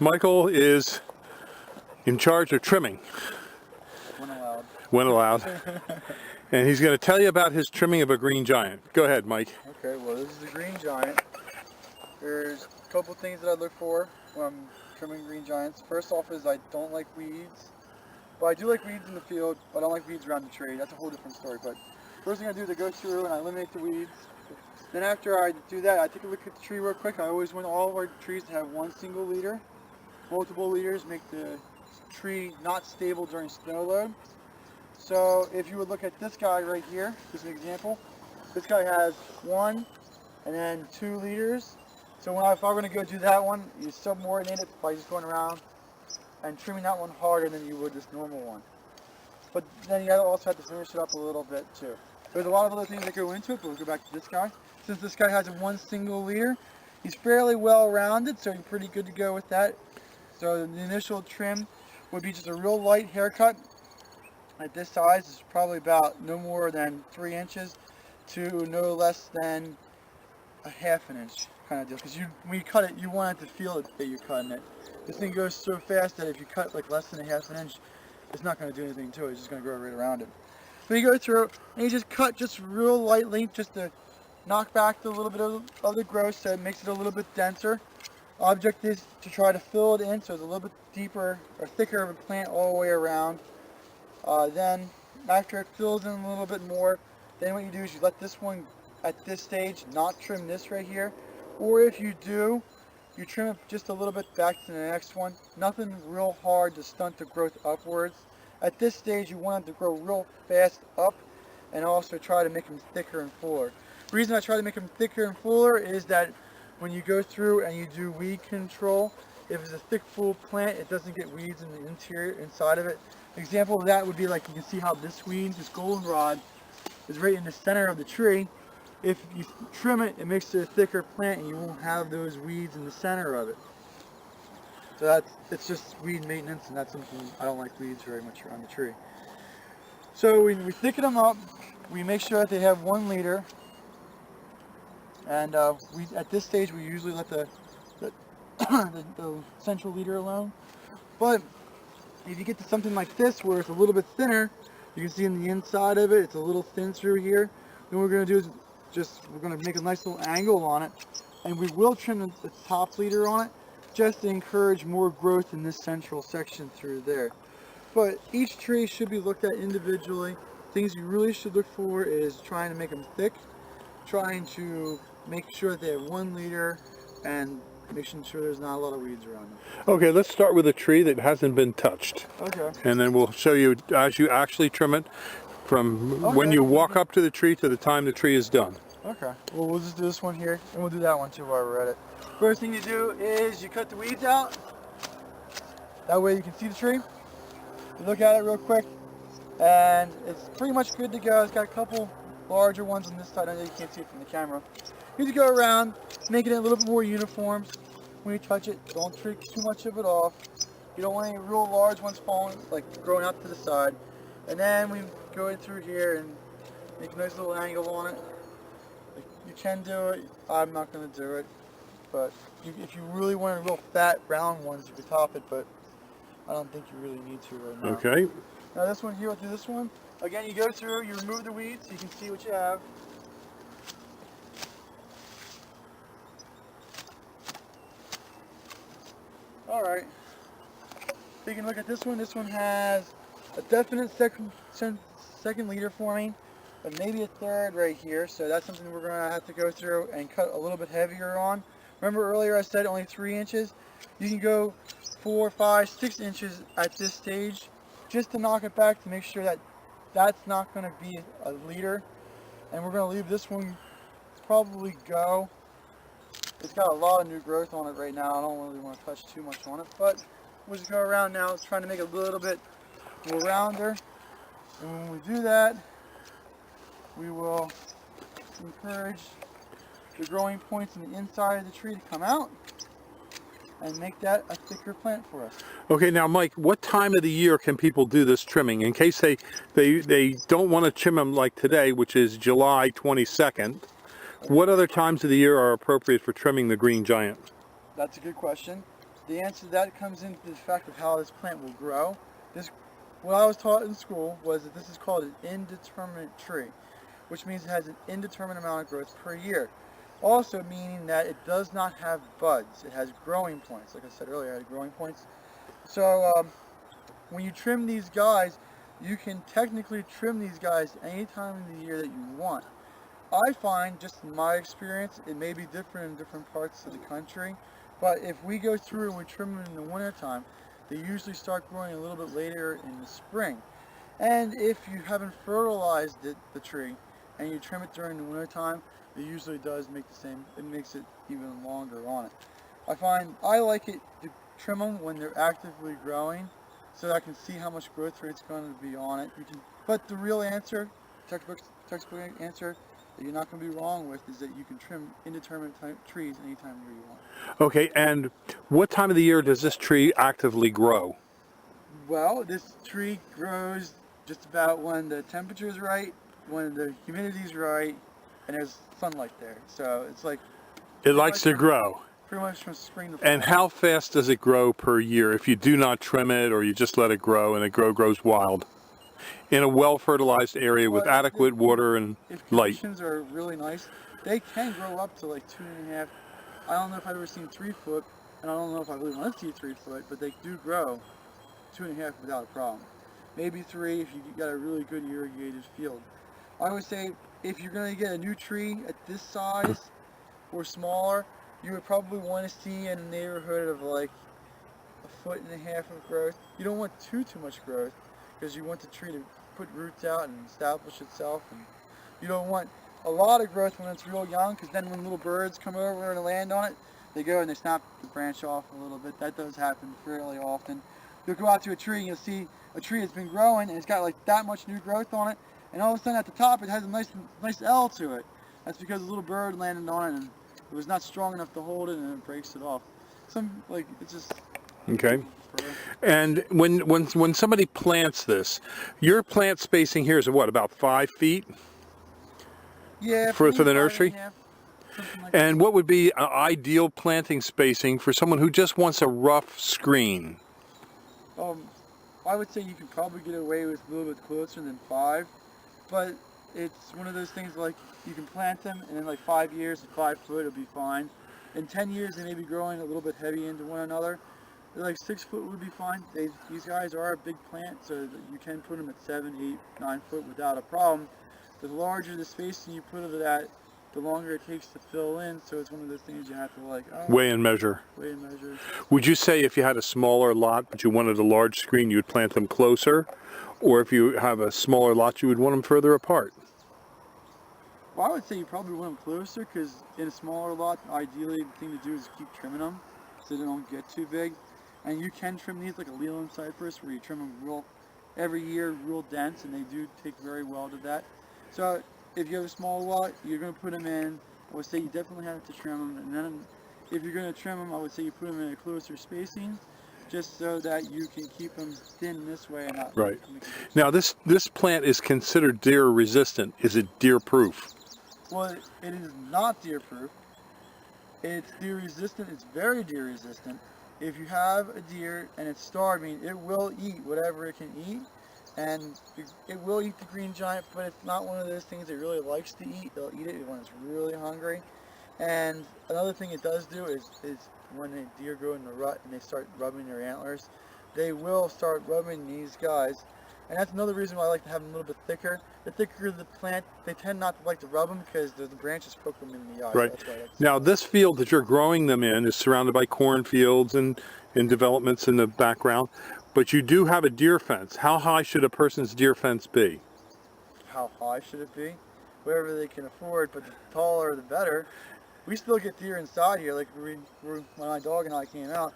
Michael is in charge of trimming. When allowed. When allowed. And he's going to tell you about his trimming of a green giant. Go ahead, Mike. Okay, well this is the green giant. There's a couple things that I look for when I'm trimming green giants. First off is I don't like weeds. But I do like weeds in the field, but I don't like weeds around the tree. That's a whole different story. But first thing I do is I go through and I eliminate the weeds. Then after I do that, I take a look at the tree real quick. I always want all of our trees to have one single leader. Multiple leaders make the tree not stable during snow load. So if you would look at this guy right here, this is an example. This guy has 1 and then 2 leaders. So if I were going to go do that one, you subordinate it by just going around and trimming that one harder than you would this normal one. But then you also have to finish it up a little bit too. There's a lot of other things that go into it, but we'll go back to this guy. Since this guy has one single leader, he's fairly well rounded, so you're pretty good to go with that. So the initial trim would be just a real light haircut. At this size, it's probably about no more than 3 inches to no less than a ½ inch kind of deal. Because when you cut it, you want it to feel that you're cutting it. This thing goes so fast that if you cut like less than a ½ inch, it's not going to do anything to it. It's just going to grow right around it. So you go through and you just cut just real lightly, just to knock back a little bit of the growth, so it makes it a little bit denser. Object is to try to fill it in so it's a little bit deeper or thicker of a plant all the way around. Then after it fills in a little bit more, then what you do is you let this one at this stage not trim this right here, or if you do, you trim it just a little bit back to the next one. Nothing real hard to stunt the growth upwards. At this stage you want it to grow real fast up and also try to make them thicker and fuller. The reason I try to make them thicker and fuller is that when you go through and you do weed control, if it's a thick full plant, it doesn't get weeds in the interior inside of it. An example of that would be like you can see how this weed, this goldenrod, is right in the center of the tree. If you trim it, it makes it a thicker plant and you won't have those weeds in the center of it. So it's just weed maintenance, and that's something I don't like weeds very much around the tree. So we thicken them up, we make sure that they have 1 leader, and at this stage we usually let the central leader alone. But if you get to something like this where it's a little bit thinner, you can see in the inside of it, it's a little thin through here. Then what we're going to do is we're going to make a nice little angle on it, and we will trim the top leader on it just to encourage more growth in this central section through there. But each tree should be looked at individually. Things you really should look for is trying to make them thick, trying to make sure that they have 1 leader, and making sure there's not a lot of weeds around them. Okay, let's start with a tree that hasn't been touched. Okay. And then we'll show you as you actually trim it from when you walk up to the tree to the time the tree is done. Okay. Well, we'll just do this one here, and we'll do that one too while we're at it. First thing you do is you cut the weeds out. That way you can see the tree. You look at it real quick, and it's pretty much good to go. It's got a couple larger ones on this side. I know you can't see it from the camera. You need to go around, making it a little bit more uniform. When you touch it, don't take too much of it off. You don't want any real large ones falling, like growing out to the side. And then we go in through here and make a nice little angle on it. You can do it. I'm not going to do it. But if you really want real fat, round ones, you could top it. But I don't think you really need to right now. Okay. Now this one here, we'll do this one. Again, you go through, you remove the weeds so you can see what you have. Alright, so you can look at this one has a definite second leader forming, but maybe a third right here, so that's something we're going to have to go through and cut a little bit heavier on. Remember earlier I said only 3 inches? You can go 4, 5, 6 inches at this stage, just to knock it back to make sure that that's not going to be a leader. And we're going to leave this one probably go. It's got a lot of new growth on it right now. I don't really want to touch too much on it, but we'll just go around now trying to make it a little bit more rounder. And when we do that, we will encourage the growing points in the inside of the tree to come out and make that a thicker plant for us. Okay, now Mike, what time of the year can people do this trimming? In case they don't want to trim them like today, which is July 22nd, what other times of the year are appropriate for trimming the green giant? That's a good question. the answer to that comes into the fact of how this plant will grow. What I was taught in school was that this is called an indeterminate tree, which means it has an indeterminate amount of growth per year. Also meaning that it does not have buds. It has growing points. Like I said earlier, it had growing points. So when you trim these guys, you can technically trim these guys any time of the year that you want. I find, just in my experience, it may be different in different parts of the country, but if we go through and we trim them in the wintertime, they usually start growing a little bit later in the spring. And if you haven't fertilized the tree and you trim it during the wintertime, it usually does make the same, it makes it even longer on it. I like it to trim them when they're actively growing so that I can see how much growth rate's going to be on it. But the real answer, textbook answer, that you're not going to be wrong with is that you can trim indeterminate trees anytime of year you want. Okay, and what time of the year does this tree actively grow? Well, this tree grows just about when the temperature is right, when the humidity is right, and there's sunlight there. So it's like... It likes to grow. Pretty much from spring to fall. And how fast does it grow per year if you do not trim it or you just let it grow and it grows wild? In a well-fertilized area with adequate water and light. If conditions are really nice, they can grow up to like 2.5. I don't know if I've ever seen 3 foot, and I don't know if I really want to see 3 foot, but they do grow 2.5 without a problem. Maybe 3 if you got a really good irrigated field. I would say if you're going to get a new tree at this size or smaller, you would probably want to see in the neighborhood of like 1.5 feet of growth. You don't want too much growth because you want the tree to put roots out and establish itself. And you don't want a lot of growth when it's real young, because then when little birds come over and land on it, they go and they snap the branch off a little bit. That does happen fairly often. You'll go out to a tree and you'll see a tree that's been growing and it's got like that much new growth on it, and all of a sudden at the top it has a nice L to it. That's because a little bird landed on it and it was not strong enough to hold it and it breaks it off. It's just... Okay. And when somebody plants this, your plant spacing here is what, about 5 feet? Yeah. For the nursery? Like and what would be an ideal planting spacing for someone who just wants a rough screen? I would say you could probably get away with a little bit closer than 5, but it's one of those things like you can plant them and in like 5 years at 5 foot it'll be fine. In 10 years they may be growing a little bit heavy into one another. Like 6 foot would be fine. These guys are a big plant, so that you can put them at 7, 8, 9 foot without a problem. The larger the spacing you put it at, the longer it takes to fill in, so it's one of those things you have to like... weigh and measure. Weigh and measure. Would you say if you had a smaller lot but you wanted a large screen, you would plant them closer? Or if you have a smaller lot, you would want them further apart? Well, I would say you probably want them closer, because in a smaller lot, ideally the thing to do is keep trimming them so they don't get too big. And you can trim these like a Leland cypress, where you trim them every year real dense, and they do take very well to that. So if you have a small lot, you're going to put them in, I would say you definitely have to trim them. And then if you're going to trim them, I would say you put them in a closer spacing, just so that you can keep them thin this way and not... Right. Now this plant is considered deer resistant. Is it deer proof? Well, it is not deer proof. It's deer resistant. It's very deer resistant. If you have a deer and it's starving, it will eat whatever it can eat, and it will eat the green giant, but it's not one of those things it really likes to eat. It'll eat it when it's really hungry. And another thing it does do is when the deer go in the rut and they start rubbing their antlers, they will start rubbing these guys. And that's another reason why I like to have them a little bit thicker. The thicker the plant, they tend not to like to rub them because the branches poke them in the eye. Right. Now this field that you're growing them in is surrounded by cornfields and developments in the background, but you do have a deer fence. How high should a person's deer fence be? How high should it be? Whatever they can afford, but the taller the better. We still get deer inside here. Like when my dog and I came out,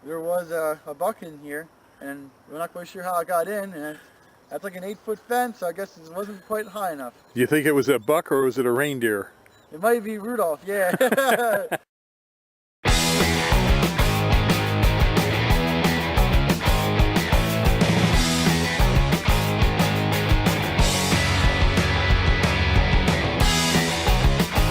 there was a buck in here, and we're not quite sure how it got in, and that's like an 8-foot fence, so I guess it wasn't quite high enough. Do you think it was a buck or was it a reindeer? It might be Rudolph, yeah.